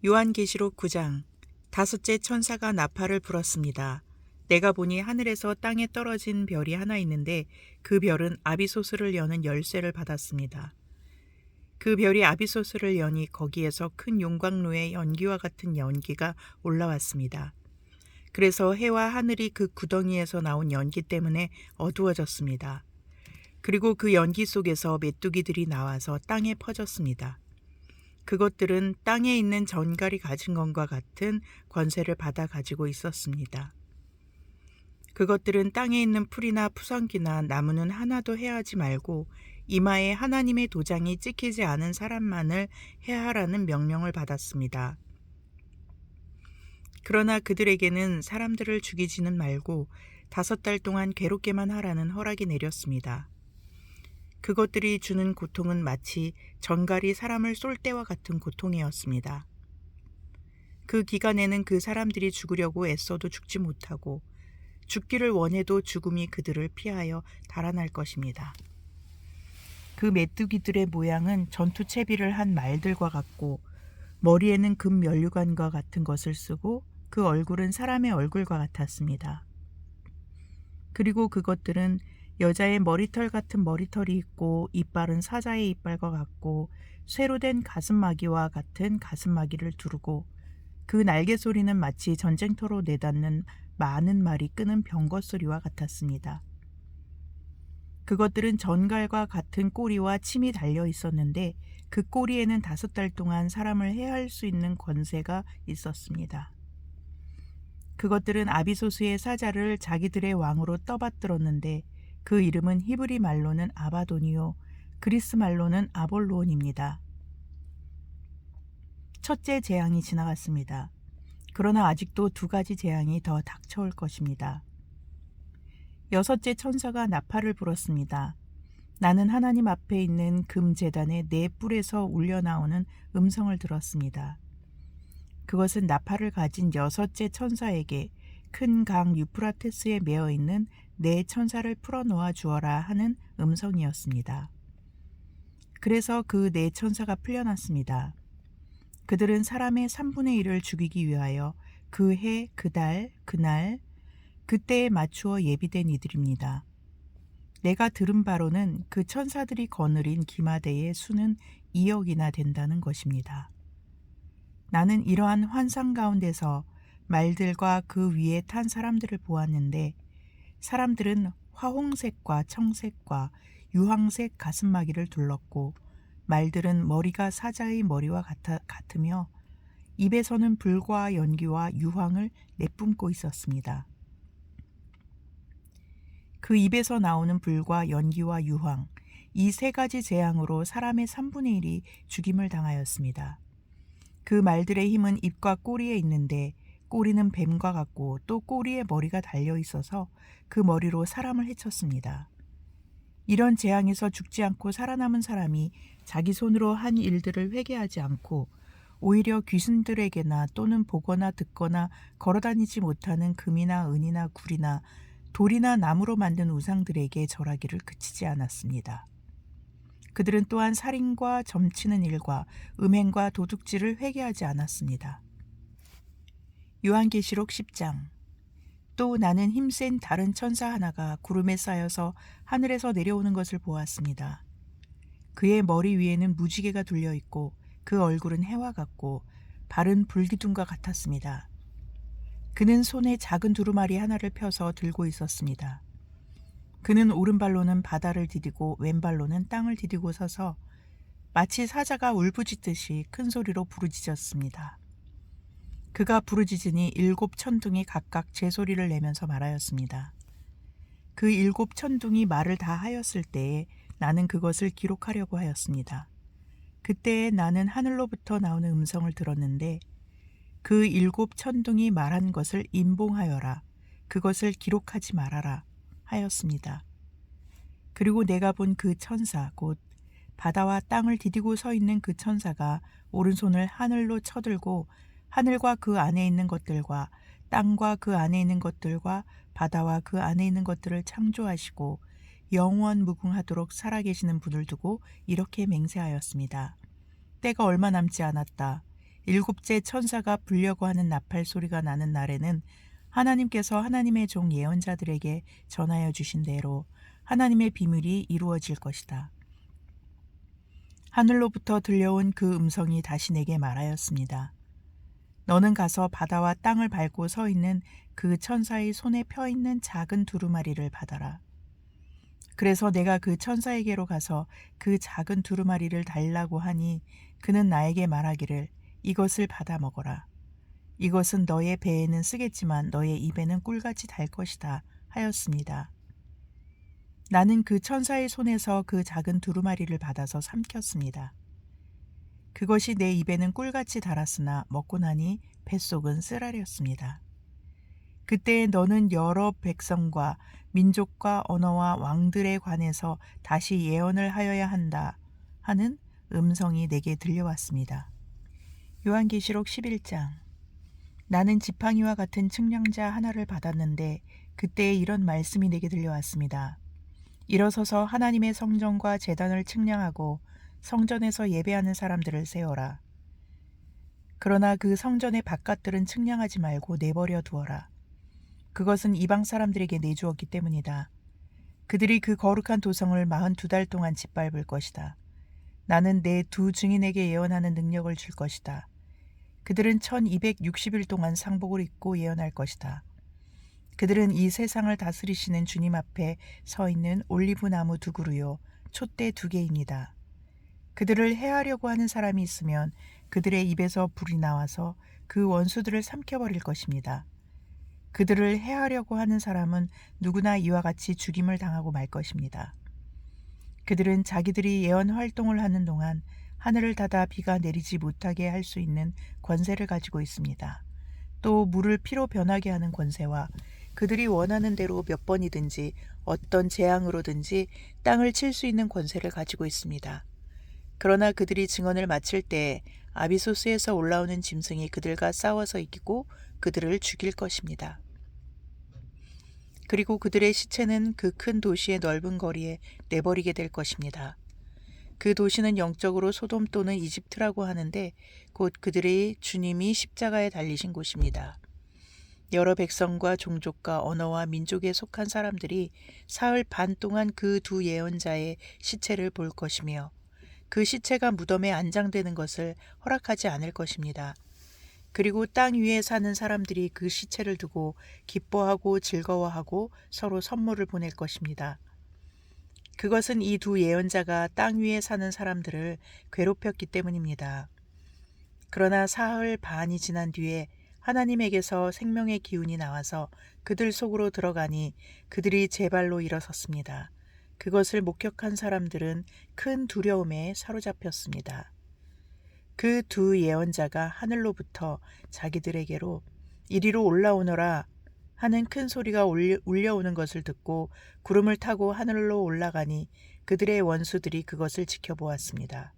요한계시록 9장. 다섯째 천사가 나팔을 불었습니다. 내가 보니 하늘에서 땅에 떨어진 별이 하나 있는데 그 별은 아비소스를 여는 열쇠를 받았습니다. 그 별이 아비소스를 여니 거기에서 큰 용광로의 연기와 같은 연기가 올라왔습니다. 그래서 해와 하늘이 그 구덩이에서 나온 연기 때문에 어두워졌습니다. 그리고 그 연기 속에서 메뚜기들이 나와서 땅에 퍼졌습니다. 그것들은 땅에 있는 전갈이 가진 것과 같은 권세를 받아 가지고 있었습니다. 그것들은 땅에 있는 풀이나 푸성기나 나무는 하나도 해하지 말고 이마에 하나님의 도장이 찍히지 않은 사람만을 해하라는 명령을 받았습니다. 그러나 그들에게는 사람들을 죽이지는 말고 5달 동안 괴롭게만 하라는 허락이 내렸습니다. 그것들이 주는 고통은 마치 전갈이 사람을 쏠 때와 같은 고통이었습니다. 그 기간에는 그 사람들이 죽으려고 애써도 죽지 못하고 죽기를 원해도 죽음이 그들을 피하여 달아날 것입니다. 그 메뚜기들의 모양은 전투채비를 한 말들과 같고 머리에는 금 면류관과 같은 것을 쓰고 그 얼굴은 사람의 얼굴과 같았습니다. 그리고 그것들은 여자의 머리털 같은 머리털이 있고 이빨은 사자의 이빨과 같고 쇠로 된 가슴마기와 같은 가슴마기를 두르고 그 날개 소리는 마치 전쟁터로 내닫는 많은 말이 끄는 병거 소리와 같았습니다. 그것들은 전갈과 같은 꼬리와 침이 달려 있었는데 그 꼬리에는 5달 동안 사람을 해할 수 있는 권세가 있었습니다. 그것들은 아비소스의 사자를 자기들의 왕으로 떠받들었는데 그 이름은 히브리 말로는 아바돈이요 그리스 말로는 아볼로온입니다. 첫째 재앙이 지나갔습니다. 그러나 아직도 2가지 재앙이 더 닥쳐올 것입니다. 6째 천사가 나팔을 불었습니다. 나는 하나님 앞에 있는 금제단의 4뿔에서 울려나오는 음성을 들었습니다. 그것은 나팔을 가진 6째 천사에게 큰 강 유프라테스에 매어 있는 4 천사를 풀어놓아 주어라 하는 음성이었습니다. 그래서 그 4 천사가 풀려났습니다. 그들은 사람의 3분의 1을 죽이기 위하여 그 해, 그 달, 그날, 그때에 맞추어 예비된 이들입니다. 내가 들은 바로는 그 천사들이 거느린 기마대의 수는 2억이나 된다는 것입니다. 나는 이러한 환상 가운데서 말들과 그 위에 탄 사람들을 보았는데 사람들은 화홍색과 청색과 유황색 가슴마기를 둘렀고 말들은 머리가 사자의 머리와 같으며 입에서는 불과 연기와 유황을 내뿜고 있었습니다. 그 입에서 나오는 불과 연기와 유황, 이 3가지 재앙으로 사람의 3분의 1이 죽임을 당하였습니다. 그 말들의 힘은 입과 꼬리에 있는데 꼬리는 뱀과 같고 또 꼬리에 머리가 달려 있어서 그 머리로 사람을 해쳤습니다. 이런 재앙에서 죽지 않고 살아남은 사람이 자기 손으로 한 일들을 회개하지 않고 오히려 귀신들에게나 또는 보거나 듣거나 걸어다니지 못하는 금이나 은이나 굴이나 돌이나 나무로 만든 우상들에게 절하기를 그치지 않았습니다. 그들은 또한 살인과 점치는 일과 음행과 도둑질을 회개하지 않았습니다. 요한계시록 10장. 또 나는 힘센 다른 천사 하나가 구름에 쌓여서 하늘에서 내려오는 것을 보았습니다. 그의 머리 위에는 무지개가 둘려 있고 그 얼굴은 해와 같고 발은 불기둥과 같았습니다. 그는 손에 작은 두루마리 하나를 펴서 들고 있었습니다. 그는 오른발로는 바다를 디디고 왼발로는 땅을 디디고 서서 마치 사자가 울부짖듯이 큰 소리로 부르짖었습니다. 그가 부르짖으니 7 천둥이 각각 제 소리를 내면서 말하였습니다. 그 7 천둥이 말을 다 하였을 때에 나는 그것을 기록하려고 하였습니다. 그때에 나는 하늘로부터 나오는 음성을 들었는데 그 7 천둥이 말한 것을 임봉하여라. 그것을 기록하지 말아라 하였습니다. 그리고 내가 본 그 천사 곧 바다와 땅을 디디고 서 있는 그 천사가 오른손을 하늘로 쳐들고 하늘과 그 안에 있는 것들과 땅과 그 안에 있는 것들과 바다와 그 안에 있는 것들을 창조하시고 영원 무궁하도록 살아계시는 분을 두고 이렇게 맹세하였습니다. 때가 얼마 남지 않았다. 일곱째 천사가 불려고 하는 나팔 소리가 나는 날에는 하나님께서 하나님의 종 예언자들에게 전하여 주신 대로 하나님의 비밀이 이루어질 것이다. 하늘로부터 들려온 그 음성이 다시 내게 말하였습니다. 너는 가서 바다와 땅을 밟고 서 있는 그 천사의 손에 펴 있는 작은 두루마리를 받아라. 그래서 내가 그 천사에게로 가서 그 작은 두루마리를 달라고 하니 그는 나에게 말하기를 이것을 받아 먹어라. 이것은 너의 배에는 쓰겠지만 너의 입에는 꿀같이 달 것이다 하였습니다. 나는 그 천사의 손에서 그 작은 두루마리를 받아서 삼켰습니다. 그것이 내 입에는 꿀같이 달았으나 먹고 나니 뱃속은 쓰라렸습니다. 그때 너는 여러 백성과 민족과 언어와 왕들에 관해서 다시 예언을 하여야 한다 하는 음성이 내게 들려왔습니다. 요한계시록 11장. 나는 지팡이와 같은 측량자 하나를 받았는데 그때에 이런 말씀이 내게 들려왔습니다. 일어서서 하나님의 성전과 제단을 측량하고 성전에서 예배하는 사람들을 세워라. 그러나 그 성전의 바깥들은 측량하지 말고 내버려 두어라. 그것은 이방 사람들에게 내주었기 때문이다. 그들이 그 거룩한 도성을 42달 동안 짓밟을 것이다. 나는 내 두 증인에게 예언하는 능력을 줄 것이다. 그들은 1260일 동안 상복을 입고 예언할 것이다. 그들은 이 세상을 다스리시는 주님 앞에 서 있는 올리브 나무 두 그루요 촛대 두 개입니다. 그들을 해하려고 하는 사람이 있으면 그들의 입에서 불이 나와서 그 원수들을 삼켜버릴 것입니다. 그들을 해하려고 하는 사람은 누구나 이와 같이 죽임을 당하고 말 것입니다. 그들은 자기들이 예언 활동을 하는 동안 하늘을 닫아 비가 내리지 못하게 할 수 있는 권세를 가지고 있습니다. 또 물을 피로 변하게 하는 권세와 그들이 원하는 대로 몇 번이든지 어떤 재앙으로든지 땅을 칠 수 있는 권세를 가지고 있습니다. 그러나 그들이 증언을 마칠 때 아비소스에서 올라오는 짐승이 그들과 싸워서 이기고 그들을 죽일 것입니다. 그리고 그들의 시체는 그 큰 도시의 넓은 거리에 내버리게 될 것입니다. 그 도시는 영적으로 소돔 또는 이집트라고 하는데 곧 그들의 주님이 십자가에 달리신 곳입니다. 여러 백성과 종족과 언어와 민족에 속한 사람들이 사흘 반 동안 그 두 예언자의 시체를 볼 것이며 그 시체가 무덤에 안장되는 것을 허락하지 않을 것입니다. 그리고 땅 위에 사는 사람들이 그 시체를 두고 기뻐하고 즐거워하고 서로 선물을 보낼 것입니다. 그것은 이 두 예언자가 땅 위에 사는 사람들을 괴롭혔기 때문입니다. 그러나 사흘 반이 지난 뒤에 하나님에게서 생명의 기운이 나와서 그들 속으로 들어가니 그들이 제 발로 일어섰습니다. 그것을 목격한 사람들은 큰 두려움에 사로잡혔습니다. 그 두 예언자가 하늘로부터 자기들에게로 이리로 올라오너라 하는 큰 소리가 울려오는 것을 듣고 구름을 타고 하늘로 올라가니 그들의 원수들이 그것을 지켜보았습니다.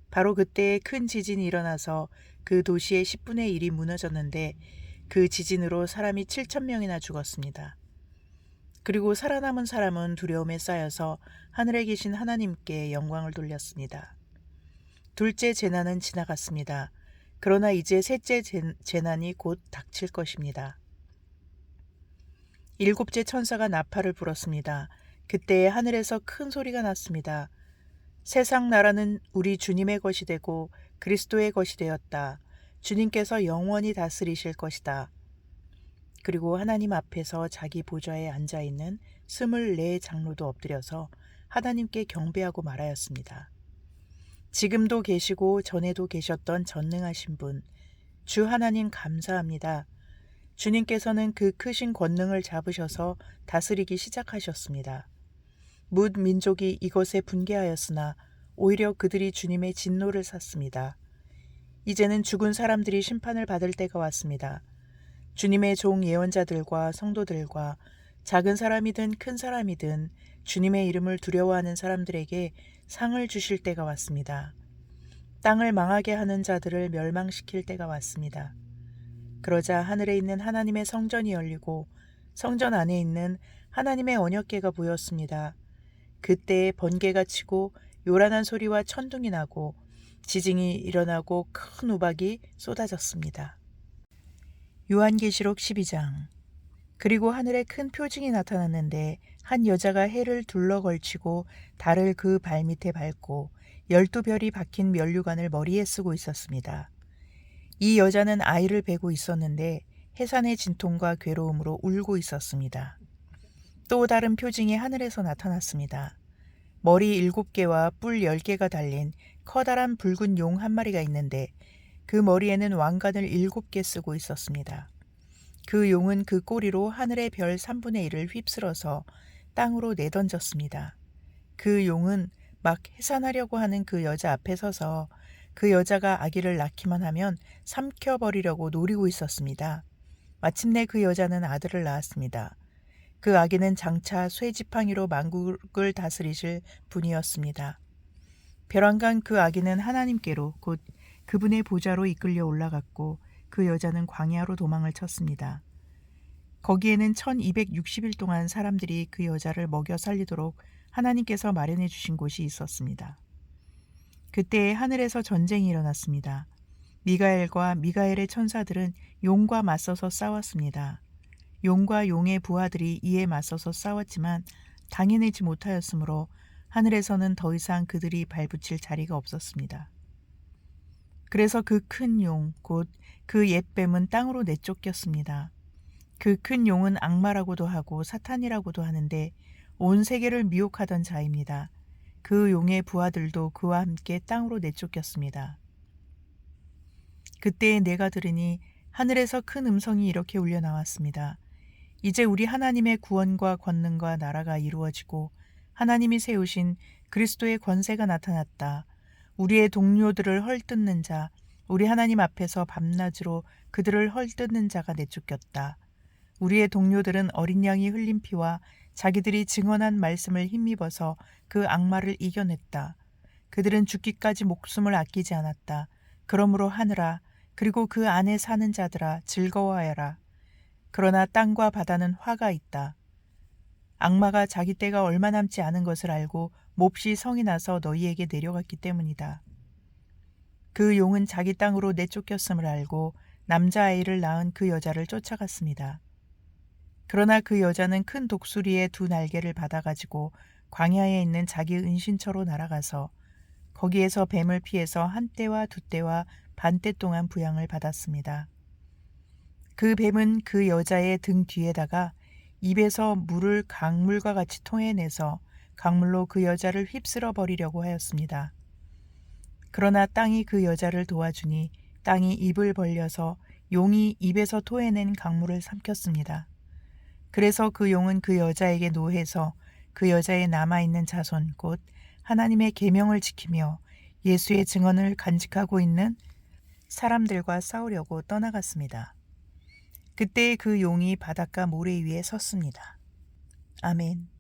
바로 그때에 큰 지진이 일어나서 그 도시의 10분의 1이 무너졌는데 그 지진으로 사람이 7,000명이나 죽었습니다. 그리고 살아남은 사람은 두려움에 쌓여서 하늘에 계신 하나님께 영광을 돌렸습니다. 둘째 재난은 지나갔습니다. 그러나 이제 셋째 재난이 곧 닥칠 것입니다. 일곱째 천사가 나팔을 불었습니다. 그때에 하늘에서 큰 소리가 났습니다. 세상 나라는 우리 주님의 것이 되고 그리스도의 것이 되었다. 주님께서 영원히 다스리실 것이다. 그리고 하나님 앞에서 자기 보좌에 앉아있는 24 장로도 엎드려서 하나님께 경배하고 말하였습니다. 지금도 계시고 전에도 계셨던 전능하신 분, 주 하나님 감사합니다. 주님께서는 그 크신 권능을 잡으셔서 다스리기 시작하셨습니다. 뭇 민족이 이것에 분개하였으나 오히려 그들이 주님의 진노를 샀습니다. 이제는 죽은 사람들이 심판을 받을 때가 왔습니다. 주님의 종 예언자들과 성도들과 작은 사람이든 큰 사람이든 주님의 이름을 두려워하는 사람들에게 상을 주실 때가 왔습니다. 땅을 망하게 하는 자들을 멸망시킬 때가 왔습니다. 그러자 하늘에 있는 하나님의 성전이 열리고 성전 안에 있는 하나님의 언약궤가 보였습니다. 그때에 번개가 치고 요란한 소리와 천둥이 나고 지진이 일어나고 큰 우박이 쏟아졌습니다. 요한계시록 12장. 그리고 하늘에 큰 표징이 나타났는데 한 여자가 해를 둘러 걸치고 달을 그 발밑에 밟고 12별이 박힌 면류관을 머리에 쓰고 있었습니다. 이 여자는 아이를 베고 있었는데 해산의 진통과 괴로움으로 울고 있었습니다. 또 다른 표징이 하늘에서 나타났습니다. 머리 7개와 뿔 10개가 달린 커다란 붉은 용 한 마리가 있는데 그 머리에는 왕관을 7개 쓰고 있었습니다. 그 용은 그 꼬리로 하늘의 별 3분의 1을 휩쓸어서 땅으로 내던졌습니다. 그 용은 막 해산하려고 하는 그 여자 앞에 서서 그 여자가 아기를 낳기만 하면 삼켜버리려고 노리고 있었습니다. 마침내 그 여자는 아들을 낳았습니다. 그 아기는 장차 쇠지팡이로 만국을 다스리실 분이었습니다. 벼랑간 그 아기는 하나님께로 곧 그분의 보좌로 이끌려 올라갔고 그 여자는 광야로 도망을 쳤습니다. 거기에는 1260일 동안 사람들이 그 여자를 먹여 살리도록 하나님께서 마련해 주신 곳이 있었습니다. 그때 하늘에서 전쟁이 일어났습니다. 미가엘과 미가엘의 천사들은 용과 맞서서 싸웠습니다. 용과 용의 부하들이 이에 맞서서 싸웠지만 당해내지 못하였으므로 하늘에서는 더 이상 그들이 발붙일 자리가 없었습니다. 그래서 그 큰 용, 곧 그 옛뱀은 땅으로 내쫓겼습니다. 그 큰 용은 악마라고도 하고 사탄이라고도 하는데 온 세계를 미혹하던 자입니다. 그 용의 부하들도 그와 함께 땅으로 내쫓겼습니다. 그때 내가 들으니 하늘에서 큰 음성이 이렇게 울려 나왔습니다. 이제 우리 하나님의 구원과 권능과 나라가 이루어지고 하나님이 세우신 그리스도의 권세가 나타났다. 우리의 동료들을 헐뜯는 자, 우리 하나님 앞에서 밤낮으로 그들을 헐뜯는 자가 내쫓겼다. 우리의 동료들은 어린 양이 흘린 피와 자기들이 증언한 말씀을 힘입어서 그 악마를 이겨냈다. 그들은 죽기까지 목숨을 아끼지 않았다. 그러므로 하늘아, 그리고 그 안에 사는 자들아, 즐거워하여라. 그러나 땅과 바다는 화가 있다. 악마가 자기 때가 얼마 남지 않은 것을 알고 몹시 성이 나서 너희에게 내려갔기 때문이다. 그 용은 자기 땅으로 내쫓겼음을 알고 남자아이를 낳은 그 여자를 쫓아갔습니다. 그러나 그 여자는 큰 독수리의 2날개를 받아가지고 광야에 있는 자기 은신처로 날아가서 거기에서 뱀을 피해서 1때와 2때와 반때 동안 부양을 받았습니다. 그 뱀은 그 여자의 등 뒤에다가 입에서 물을 강물과 같이 토해내서 강물로 그 여자를 휩쓸어 버리려고 하였습니다. 그러나 땅이 그 여자를 도와주니 땅이 입을 벌려서 용이 입에서 토해낸 강물을 삼켰습니다. 그래서 그 용은 그 여자에게 노해서 그 여자의 남아있는 자손 곧 하나님의 계명을 지키며 예수의 증언을 간직하고 있는 사람들과 싸우려고 떠나갔습니다. 그때 그 용이 바닷가 모래 위에 섰습니다. 아멘.